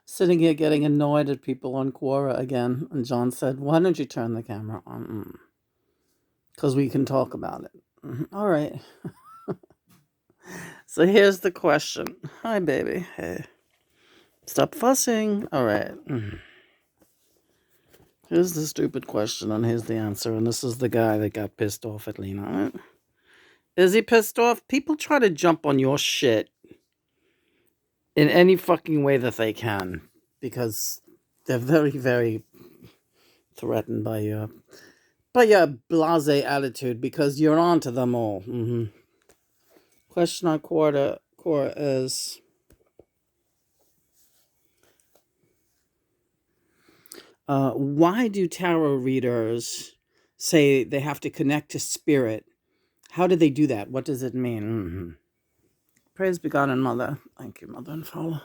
Sitting here getting annoyed at people on Quora again. And John said, why don't you turn the camera on? Because we can talk about it. All right. So here's the question. Hi, baby. Hey. Stop fussing. All right. Here's the stupid question, and here's the answer. And this is the guy that got pissed off at Lena. Right? Is he pissed off? People try to jump on your shit in any fucking way that they can because they're very, very threatened by your blasé attitude because you're on to them all. Question on Quora is, why do tarot readers say they have to connect to spirit? How do they do that? What does it mean? Praise be God and Mother. Thank you, Mother and Father,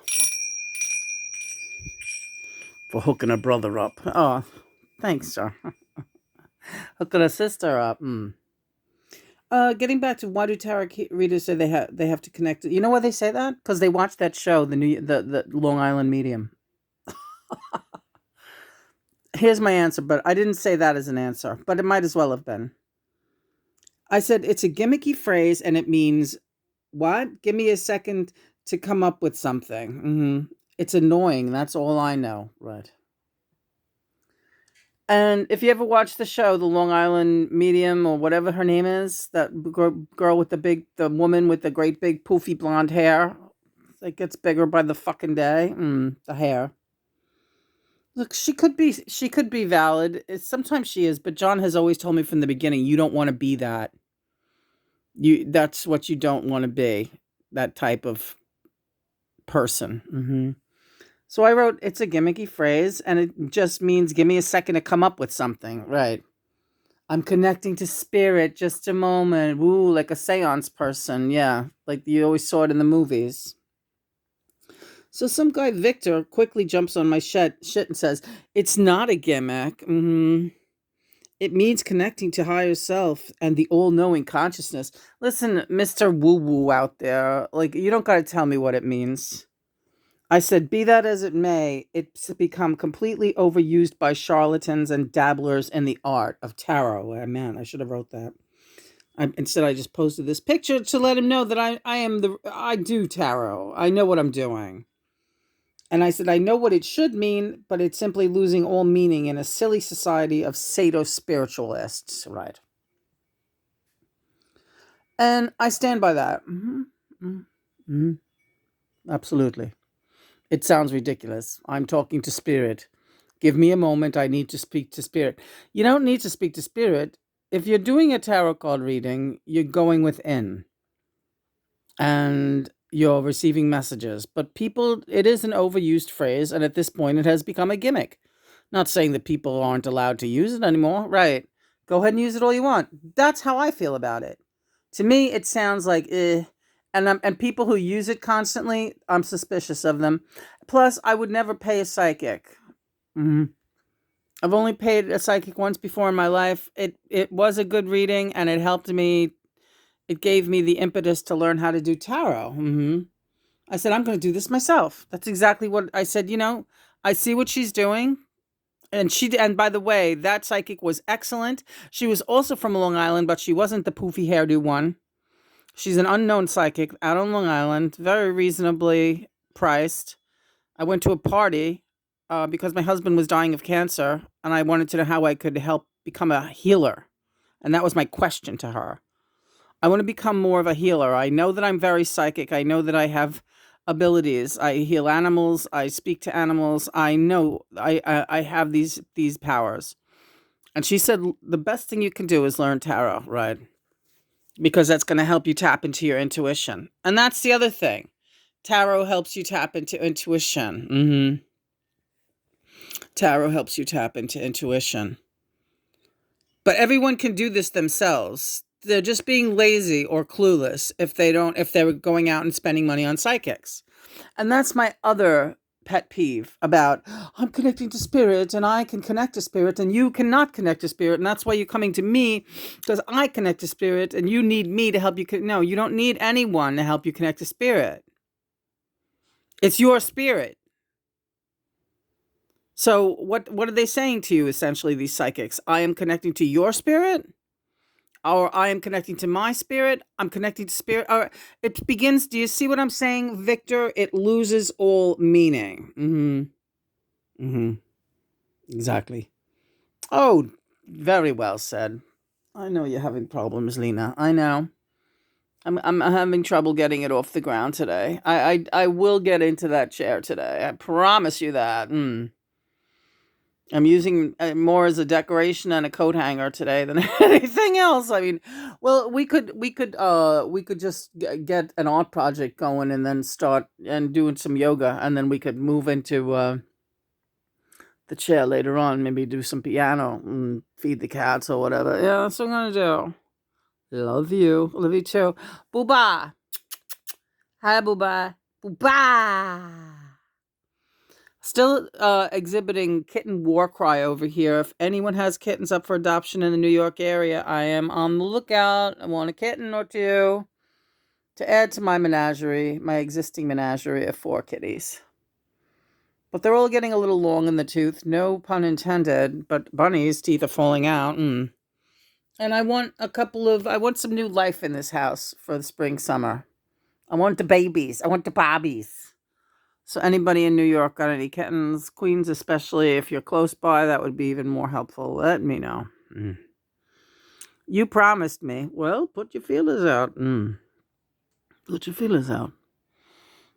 for hooking a brother up. Oh, thanks, sir. Hooking a sister up. Getting back to why do tarot readers say they have to connect? You know why they say that? Because they watched that show, the Long Island Medium. Here's my answer, but I didn't say that as an answer, but it might as well have been. I said it's a gimmicky phrase, and it means what? Give me a second to come up with something. It's annoying. That's all I know. Right. And if you ever watch the show, the Long Island Medium or whatever her name is, that girl with the woman with the great big poofy blonde hair, it gets bigger by the fucking day. The hair. Look, she could be valid. Sometimes she is, but John has always told me from the beginning, you don't want to be that. That's what you don't want to be, that type of person. So I wrote, it's a gimmicky phrase, and it just means give me a second to come up with something. Right. I'm connecting to spirit, just a moment. Woo, like a seance person. Yeah, like you always saw it in the movies. So some guy, Victor, quickly jumps on my shit and says, it's not a gimmick. It means connecting to higher self and the all-knowing consciousness. Listen, Mr. Woo-woo out there, like, you don't got to tell me what it means. I said, be that as it may, it's become completely overused by charlatans and dabblers in the art of tarot. Oh, man, I should have wrote that. Instead, I just posted this picture to let him know that I do tarot. I know what I'm doing. And I said, I know what it should mean, but it's simply losing all meaning in a silly society of pseudo-spiritualists, right? And I stand by that. Absolutely. It sounds ridiculous. I'm talking to spirit. Give me a moment. I need to speak to spirit. You don't need to speak to spirit. If you're doing a tarot card reading, you're going within. And you're receiving messages. But people, it is an overused phrase, and at this point it has become a gimmick. Not saying that people aren't allowed to use it anymore. Right. Go ahead and use it all you want. That's how I feel about it. To me, it sounds like and people who use it constantly, I'm suspicious of them. Plus, I would never pay a psychic. I've only paid a psychic once before in my life. It was a good reading, and it helped me. It gave me the impetus to learn how to do tarot. I said, I'm going to do this myself. That's exactly what I said. I see what she's doing. And by the way, that psychic was excellent. She was also from Long Island, but she wasn't the poofy hairdo one. She's an unknown psychic out on Long Island, very reasonably priced. I went to a party because my husband was dying of cancer, and I wanted to know how I could help become a healer. And that was my question to her. I want to become more of a healer. I know that I'm very psychic. I know that I have abilities. I heal animals. I speak to animals. I know I have these powers. And she said, the best thing you can do is learn tarot, right? Because that's going to help you tap into your intuition. And that's the other thing. Tarot helps you tap into intuition. Tarot helps you tap into intuition. But everyone can do this themselves. They're just being lazy or clueless if they're going out and spending money on psychics. And that's my other pet peeve about, I'm connecting to spirit and I can connect to spirit and you cannot connect to spirit. And that's why you're coming to me, because I connect to spirit and you need me to help you. No, you don't need anyone to help you connect to spirit. It's your spirit. So what are they saying to you essentially, these psychics? I am connecting to your spirit, or I am connecting to my spirit. I'm connecting to spirit. Or it begins. Do you see what I'm saying, Victor? It loses all meaning. Exactly. Oh, very well said. I know you're having problems, Lena. I know. I'm having trouble getting it off the ground today. I will get into that chair today. I promise you that. I'm using more as a decoration and a coat hanger today than anything else. I mean, well, we could just get an art project going and then start and doing some yoga, and then we could move into the chair later on. Maybe do some piano and feed the cats or whatever. Yeah, that's what I'm gonna do. Love you. Love you too. Booba. Hi, Booba. Booba. Still exhibiting kitten war cry over here. If anyone has kittens up for adoption in the New York area, I am on the lookout. I want a kitten or two to add to my menagerie, my existing menagerie of 4 kitties. But they're all getting a little long in the tooth. No pun intended, but Bunny's teeth are falling out. And I want I want some new life in this house for the spring, summer. I want the babies. I want the bobbies. So anybody in New York got any kittens, Queens especially, if you're close by, that would be even more helpful. Let me know. You promised me. Well, put your feelers out. Put your feelers out.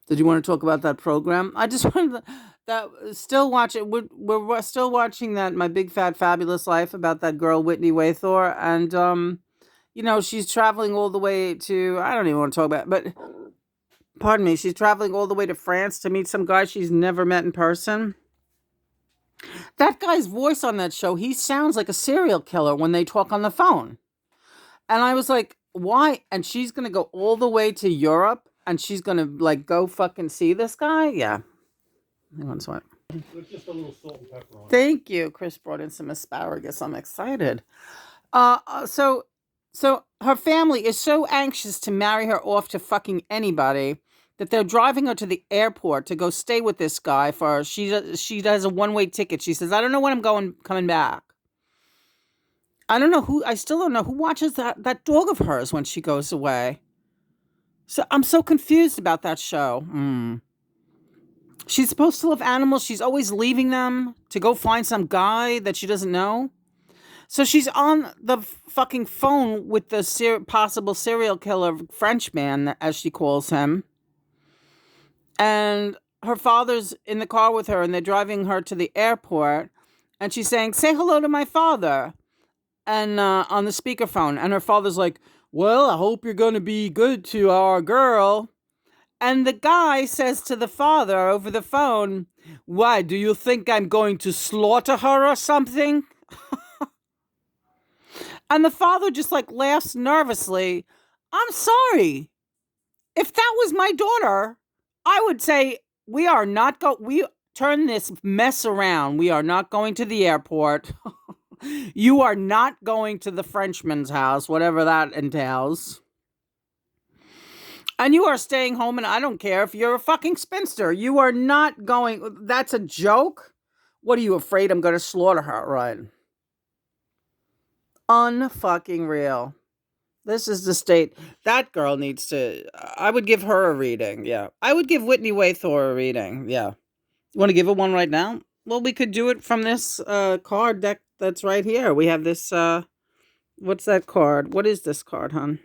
Did you want to talk about that program? I just wanted that still watch it. We're still watching that My Big Fat Fabulous Life about that girl Whitney Waythor, and she's traveling all the way to, I don't even want to talk about it, but pardon me, she's traveling all the way to France to meet some guy she's never met in person. That guy's voice on that show, he sounds like a serial killer when they talk on the phone. And I was like, why? And she's going to go all the way to Europe and she's going to like go fucking see this guy? Yeah. Hang on, sorry. With just a little salt and pepper on it. Thank you. Chris brought in some asparagus. I'm excited. So her family is so anxious to marry her off to fucking anybody that they're driving her to the airport to go stay with this guy for she has a one-way ticket. She says, I don't know when I'm coming back. I still don't know who watches that dog of hers when she goes away. So I'm so confused about that show. She's supposed to love animals. She's always leaving them to go find some guy that she doesn't know. So she's on the fucking phone with the possible serial killer Frenchman, as she calls him. And her father's in the car with her and they're driving her to the airport. And she's saying, say hello to my father. And on the speakerphone. And her father's like, well, I hope you're going to be good to our girl. And the guy says to the father over the phone, why, do you think I'm going to slaughter her or something? And the father just like laughs nervously. I'm sorry. If that was my daughter, I would say we turn this mess around. We are not going to the airport. You are not going to the Frenchman's house, whatever that entails. And you are staying home, and I don't care if you're a fucking spinster. You are not going. That's a joke? What are you afraid I'm going to slaughter her? Right. Unfucking real. This is the state. That girl needs to. I would give her a reading. Yeah. I would give Whitney Waythor a reading. Yeah. You want to give her one right now? Well, we could do it from this card deck that's right here. We have this. What's that card? What is this card, hon?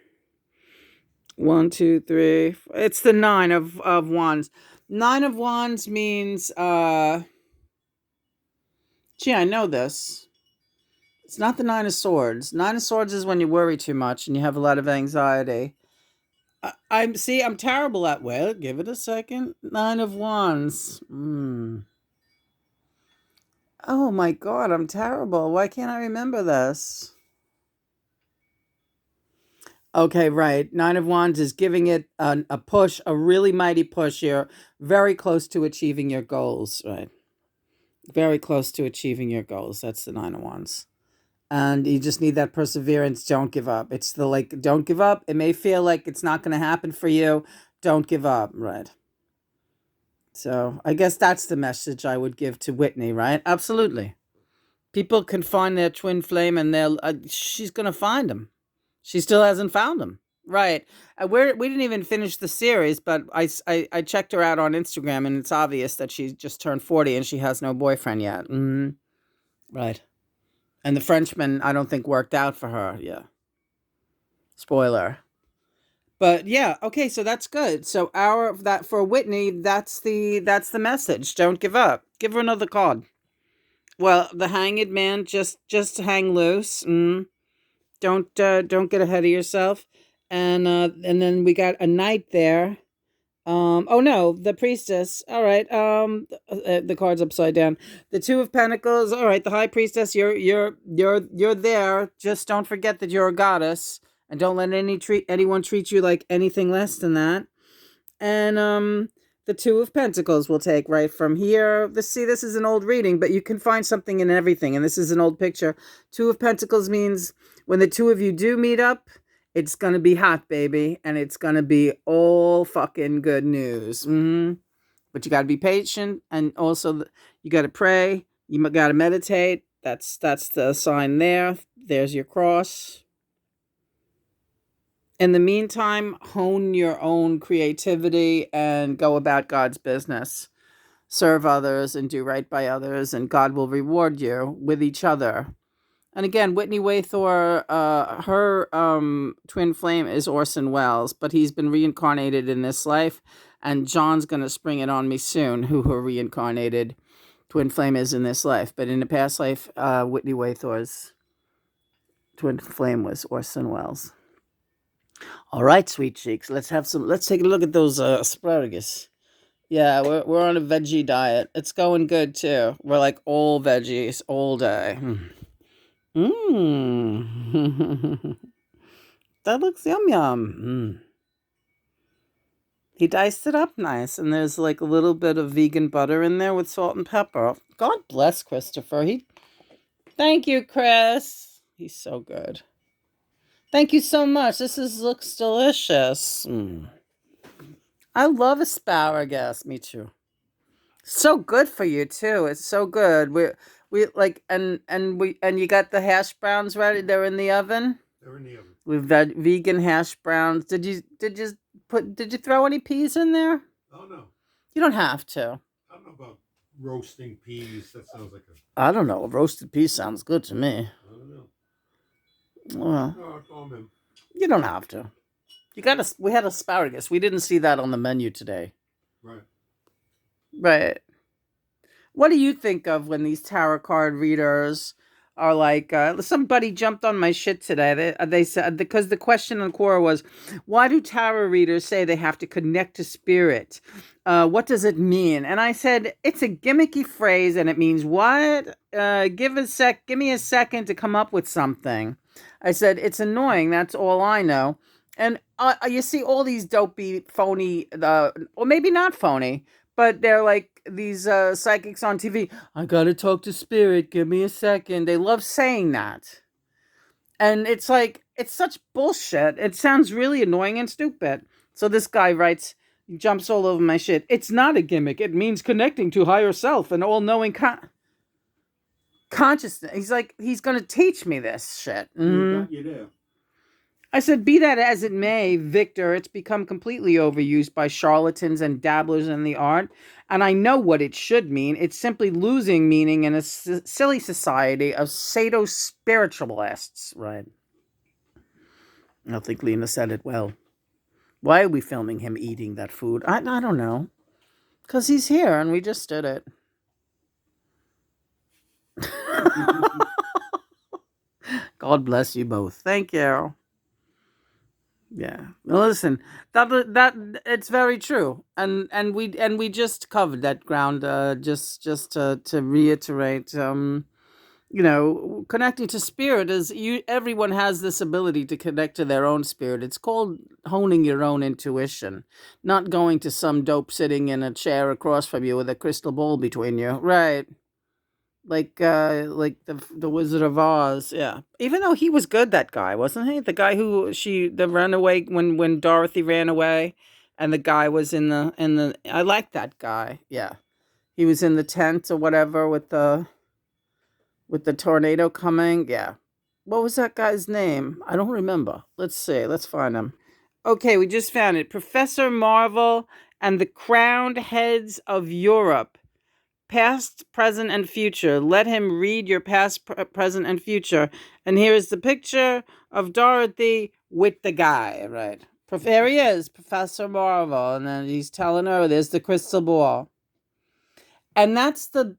1, 2, 3. It's the 9 of wands. 9 of wands means. Gee, I know this. It's not the 9 of swords. 9 of swords is when you worry too much and you have a lot of anxiety. I'm terrible at, well, give it a second. 9 of wands. Oh my God, I'm terrible. Why can't I remember this? Okay, right. 9 of wands is giving it a push, a really mighty push here. Very close to achieving your goals, right? Very close to achieving your goals. That's the 9 of wands. And you just need that perseverance. Don't give up. It's don't give up. It may feel like it's not going to happen for you. Don't give up, right? So I guess that's the message I would give to Whitney, right? Absolutely. People can find their twin flame, and they'll. She's gonna find him. She still hasn't found him. Right. We didn't even finish the series, but I checked her out on Instagram, and it's obvious that she just turned 40 and she has no boyfriend yet. Right. And the Frenchman, I don't think worked out for her. Yeah. Spoiler. But yeah, okay, so that's good. So our that for Whitney, that's the message. Don't give up. Give her another card. Well, the Hanged Man, just hang loose. Don't get ahead of yourself. And then we got a knight there. Oh no, the priestess. All right. The card's upside down. The Two of Pentacles. All right, the High Priestess. You're there. Just don't forget that you're a goddess, and don't let anyone treat you like anything less than that. And the Two of Pentacles will take right from here. This is an old reading, but you can find something in everything, and this is an old picture. Two of Pentacles means when the two of you do meet up, it's gonna be hot, baby, and it's gonna be all fucking good news. But you gotta be patient, and also you gotta pray. You gotta meditate. That's the sign there. There's your cross. In the meantime, hone your own creativity and go about God's business. Serve others and do right by others, and God will reward you with each other. And again, Whitney Waythor, her twin flame is Orson Welles, but he's been reincarnated in this life, and John's going to spring it on me soon, who her reincarnated twin flame is in this life. But in the past life, Whitney Waythor's twin flame was Orson Welles. All right, sweet cheeks. Let's take a look at those asparagus. Yeah, we're on a veggie diet. It's going good too. We're like all veggies all day. That looks yum yum. He diced it up nice, and there's like a little bit of vegan butter in there with salt and pepper. God bless Christopher. Thank you, Chris. He's so good. Thank you so much. Looks delicious. I love asparagus. Me too. So good for you too. It's so good. We like and you got the hash browns ready. They're in the oven. They're in the oven. We've got vegan hash browns. Did you throw any peas in there? Oh no. You don't have to. I don't know about roasting peas. That sounds like I don't know. Roasted peas sounds good to me. I don't know. Well, No, you don't have to. We had asparagus. We didn't see that on the menu today. Right. Right. What do you think of when these tarot card readers are like, somebody jumped on my shit today. They said, because the question on Quora was, why do tarot readers say they have to connect to spirit? What does it mean? And I said, it's a gimmicky phrase, and it means what? Give me a second to come up with something. I said, it's annoying. That's all I know. And you see all these dopey, phony, or maybe not phony, but they're like these psychics on TV. I gotta talk to spirit. Give me a second. They love saying that. And it's like, it's such bullshit. It sounds really annoying and stupid. So this guy writes, jumps all over my shit. It's not a gimmick. It means connecting to higher self and all-knowing consciousness. He's like, he's gonna teach me this shit. You got you there. I said, be that as it may, Victor, it's become completely overused by charlatans and dabblers in the art. And I know what it should mean. It's simply losing meaning in a silly society of pseudo-spiritualists. Right. I think Lena said it well. Why are we filming him eating that food? I don't know. Because he's here and we just did it. God bless you both. Thank you. Yeah. Well, listen, that it's very true, and we just covered that ground. Just to reiterate, connecting to spirit is everyone has this ability to connect to their own spirit. It's called honing your own intuition, not going to some dope sitting in a chair across from you with a crystal ball between you, right? Like the Wizard of Oz, yeah. Even though he was good, that guy, wasn't he? The guy the runaway when Dorothy ran away, and the guy was in the. I like that guy. Yeah, he was in the tent or whatever with the tornado coming. Yeah, what was that guy's name? I don't remember. Let's see. Let's find him. Okay, we just found it. Professor Marvel and the Crowned Heads of Europe. Past, present, and future. Let him read your past, present, and future. And here is the picture of Dorothy with the guy, right? There he is, Professor Marvel. And then he's telling her, there's the crystal ball. And that's the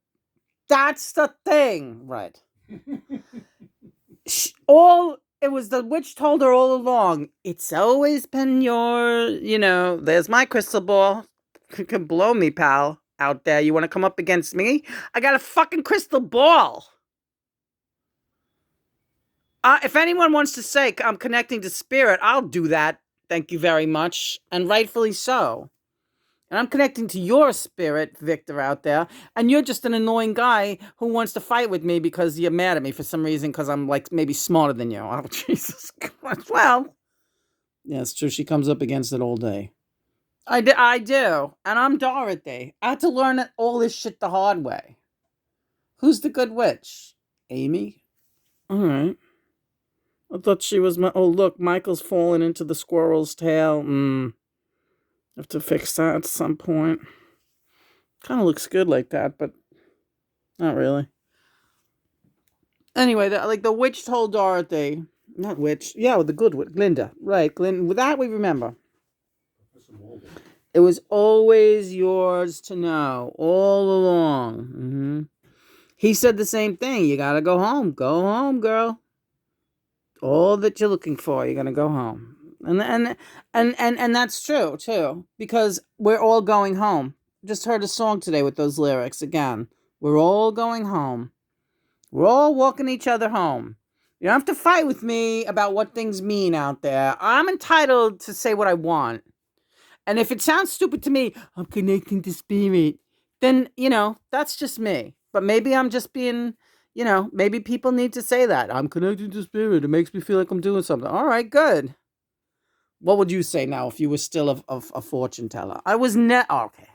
thing, right? It was the witch told her all along, it's always been there's my crystal ball. You can blow me, pal, out there. You want to come up against me? I got a fucking crystal ball. If anyone wants to say I'm connecting to spirit, I'll do that. Thank you very much. And rightfully so. And I'm connecting to your spirit, Victor, out there. And you're just an annoying guy who wants to fight with me because you're mad at me for some reason because I'm like maybe smarter than you. Oh, Jesus Christ. Well, yeah, it's true. She comes up against it all day. I do. And I'm Dorothy. I had to learn all this shit the hard way. Who's the good witch? Amy? All right. I thought she was my... Oh, look, Michael's falling into the squirrel's tail. Have to fix that at some point. Kind of looks good like that, but not really. Anyway, the witch told Dorothy... Not witch. Yeah, the good witch. Glinda. Right, Glinda. With that, we remember. It was always yours to know. All along. Mm-hmm. He said the same thing. You gotta go home. Go home, girl. All that you're looking for, you're gonna go home. And that's true too, because we're all going home. Just heard a song today with those lyrics again. We're all going home. We're all walking each other home. You don't have to fight with me about what things mean out there. I'm entitled to say what I want. And if it sounds stupid to me, I'm connecting to spirit, then, that's just me. But maybe I'm just being, maybe people need to say that. I'm connecting to spirit. It makes me feel like I'm doing something. All right, good. What would you say now if you were still a fortune teller? Okay.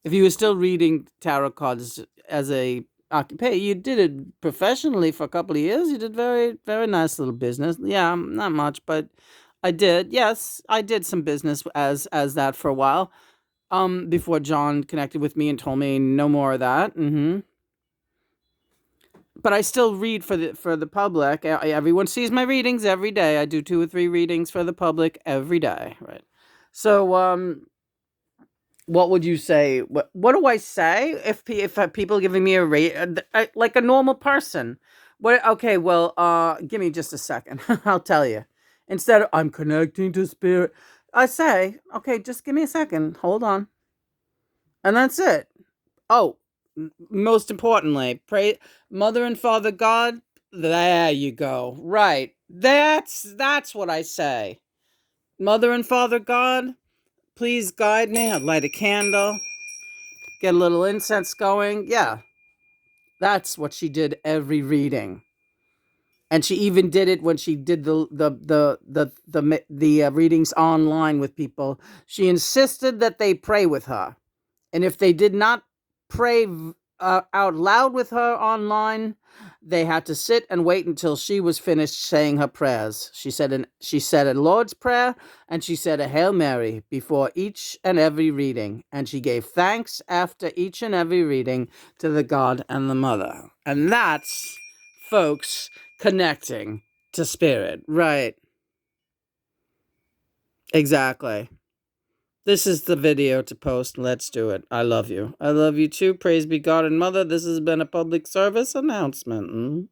If you were still reading tarot cards as a occupation, you did it professionally for a couple of years. You did very, very nice little business. Yeah, not much, but I did. Yes, I did some business as that for a while. Before John connected with me and told me no more of that. Mm-hmm. But I still read for the public. Everyone sees my readings every day. I do 2 or 3 readings for the public every day, right? So, what would you say? What do I say if people giving me a rate like a normal person? What? Okay, well, give me just a second. I'll tell you. Instead of I'm connecting to spirit, I say, okay, just give me a second. Hold on, and that's it. Oh, most importantly, pray Mother and Father God. There you go. Right. That's what I say. Mother and Father God, please guide me. I'd light a candle, get a little incense going. Yeah. That's what she did every reading. And she even did it when she did the readings online with people. She insisted that they pray with her. And if they did not pray out loud with her online, they had to sit and wait until she was finished saying her prayers. She said a Lord's Prayer and she said a Hail Mary before each and every reading. And she gave thanks after each and every reading to the God and the Mother. And that's, folks, connecting to spirit. Right. Exactly. This is the video to post. Let's do it. I love you. I love you too. Praise be God and Mother. This has been a public service announcement.